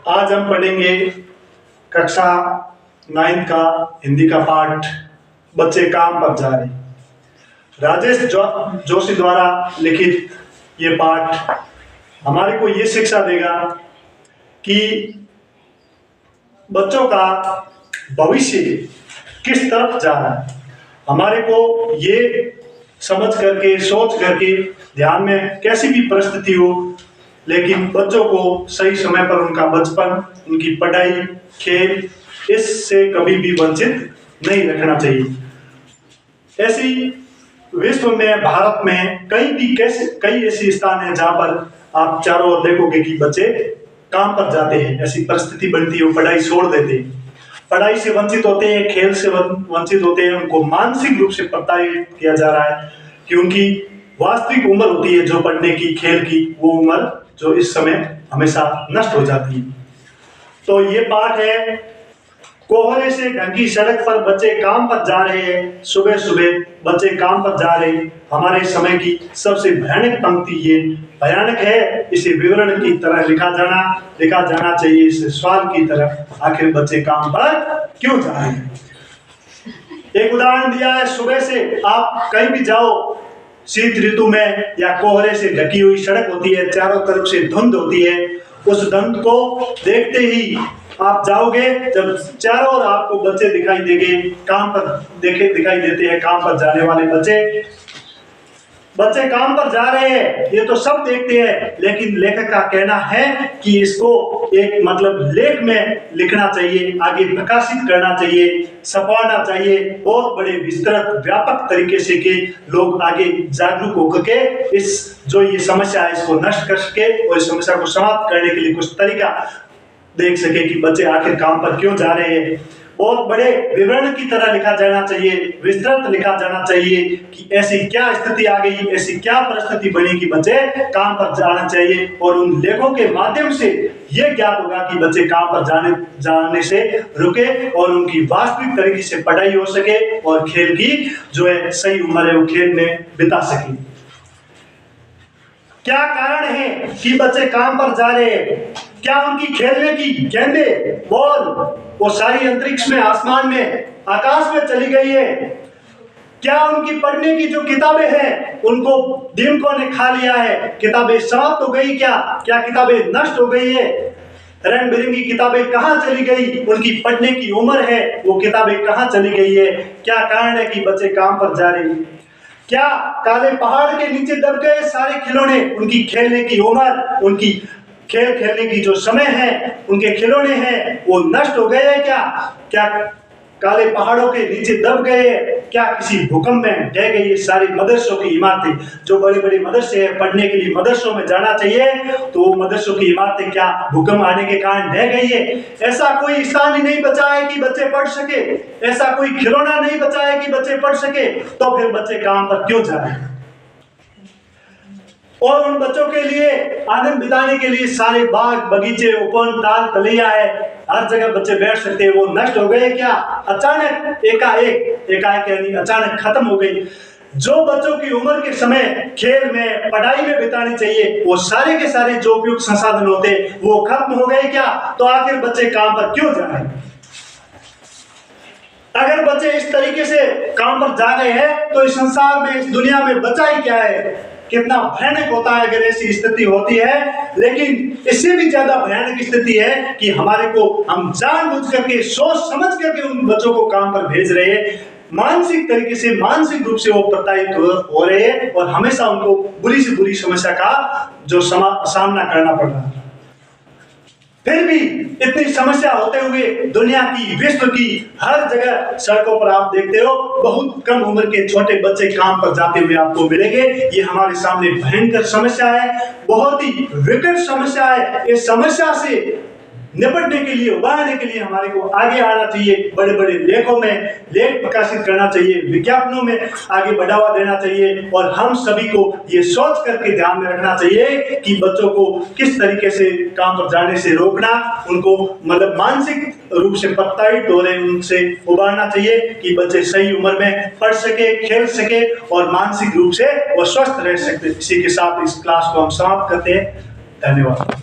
आज हम पढ़ेंगे कक्षा 9 का हिंदी का पाठ बच्चे काम पर जा रहे। राजेश जोशी द्वारा लिखित ये पाठ हमारे को ये शिक्षा देगा कि बच्चों का भविष्य किस तरफ जा रहा है। हमारे को ये समझ करके सोच करके ध्यान में कैसी भी परिस्थिति हो, लेकिन बच्चों को सही समय पर उनका बचपन, उनकी पढ़ाई, खेल इससे कभी भी वंचित नहीं रखना चाहिए। ऐसी विश्व में, भारत में कई ऐसे स्थान हैं जहां पर आप चारों ओर देखोगे कि बच्चे काम पर जाते हैं। ऐसी परिस्थिति बनती है, वो पढ़ाई छोड़ देते हैं, पढ़ाई से वंचित होते हैं, खेल से वंचित होते हैं। उनको मानसिक रूप से प्रताड़ित किया जा रहा है कि उनकी वास्तविक उम्र होती है जो पढ़ने की, खेल की, वो उम्र जो इस समय हमेशा नष्ट हो जाती है। तो ये पाठ है, कोहरे से ढकी सड़क पर बच्चे काम पर जा रहे हैं। सुबह सुबह बच्चे काम पर जा रहे हैं। हमारे समय की सबसे भयानक पंक्ति ये भयानक है, इसे विवरण की तरह लिखा जाना चाहिए, इसे सवाल की तरह, आखिर बच्चे काम पर क्यों जा रहे हैं। एक उदाहरण दिया है, सुबह से आप कहीं भी जाओ, शीत ऋतु में या कोहरे से ढकी हुई सड़क होती है, चारों तरफ से धुंध होती है। उस धुंध को देखते ही आप जाओगे, जब चारों ओर आपको बच्चे दिखाई देंगे, दिखाई देते हैं काम पर जाने वाले बच्चे काम पर जा रहे हैं, ये तो सब देखते हैं। लेकिन लेखक का कहना है कि इसको एक लेख में लिखना चाहिए, आगे प्रकाशित करना चाहिए, छपवाना चाहिए, बहुत बड़े विस्तृत व्यापक तरीके से कि लोग आगे जागरूक होकर के इस जो ये समस्या है इसको नष्ट कर सके और इस समस्या को समाप्त करने के लिए कुछ तरीका देख सके कि बच्चे आखिर काम पर क्यों जा रहे हैं। बहुत बड़े विवरण की तरह लिखा जाना चाहिए, विस्तृत लिखा जाना चाहिए कि ऐसी क्या स्थिति आ गई, ऐसी क्या परिस्थिति बनी कि बच्चे काम पर जाना चाहिए। और उन लेखों के माध्यम से यह ज्ञात होगा कि बच्चे काम पर जाने से रुके और उनकी वास्तविक तरीके से पढ़ाई हो सके और खेल की जो है सही उम्र है वो खेल में बिता सके। क्या कारण है कि बच्चे काम पर जा रहे हैं? क्या उनकी खेलने की गेंदे, बॉल वो सारी अंतरिक्ष में, आसमान में, आकाश में चली गई है? क्या उनकी पढ़ने की जो किताबें हैं उनको दीमकों ने खा लिया है? किताबें समाप्त हो गई क्या किताबें नष्ट हो गई है? रंग बिरंगी किताबें कहाँ चली गई? उनकी पढ़ने की उम्र है, वो किताबें कहाँ चली गई है? क्या कारण है कि बच्चे काम पर जा रहे हैं? क्या काले पहाड़ के नीचे दब गए सारे खिलौने? उनकी खेलने की उम्र, उनकी खेल खेलने की जो समय है, उनके खिलौने हैं, वो नष्ट हो गए हैं क्या काले पहाड़ों के नीचे दब गए? क्या किसी भूकंप में ढह गई ये सारी मदरसों की इमारतें? जो बड़े बड़े मदरसे हैं, पढ़ने के लिए मदरसों में जाना चाहिए, तो वो मदरसों की इमारतें क्या भूकंप आने के कारण ढह गई है? ऐसा कोई स्थान ही नहीं बचा है कि बच्चे पढ़ सके, ऐसा कोई खिलौना नहीं बचा है कि बच्चे पढ़ सके, तो फिर बच्चे काम पर क्यों जा रहे हैं? और उन बच्चों के लिए आनंद बिताने के लिए सारे बाग, बगीचे, उपवन, ताल, तलैया है, हर जगह बच्चे बैठ सकते हैं, वो नष्ट हो गए क्या? अचानक एकाएक यानी अचानक खत्म हो गई। जो बच्चों की उम्र के समय खेल में, पढ़ाई में बितानी चाहिए, वो सारे के सारे जो उपयुक्त संसाधन होते वो खत्म हो गए क्या? तो आखिर बच्चे काम पर क्यों जा रहे हैं? अगर बच्चे इस तरीके से काम पर जा रहे हैं तो इस संसार में, इस दुनिया में बचा ही क्या है? कितना भयानक होता है अगर ऐसी स्थिति होती है। लेकिन इससे भी ज्यादा भयानक स्थिति है कि हम जानबूझ करके, सोच समझ करके उन बच्चों को काम पर भेज रहे हैं। मानसिक रूप से वो प्रताड़ित हो रहे हैं और हमेशा उनको बुरी से बुरी समस्या का जो सामना करना पड़ रहा है। फिर भी इतनी समस्या होते हुए दुनिया की, विश्व की हर जगह सड़कों पर आप देखते हो बहुत कम उम्र के छोटे बच्चे काम पर जाते हुए आपको मिलेंगे। ये हमारे सामने भयंकर समस्या है, बहुत ही विकट समस्या है। इस समस्या से निपटने के लिए, उबारने के लिए हमारे को आगे आना चाहिए। बड़े बड़े लेखों में लेख प्रकाशित करना चाहिए, विज्ञापनों में आगे बढ़ावा देना चाहिए और हम सभी को ये सोच करके ध्यान में रखना चाहिए कि बच्चों को किस तरीके से काम पर जाने से रोकना, उनको मानसिक रूप से प्रताड़ित हो रहे उनसे उबारना चाहिए कि बच्चे सही उम्र में पढ़ सके, खेल सके और मानसिक रूप से वो स्वस्थ रह सकते। इसी के साथ इस क्लास को हम समाप्त करते हैं। धन्यवाद।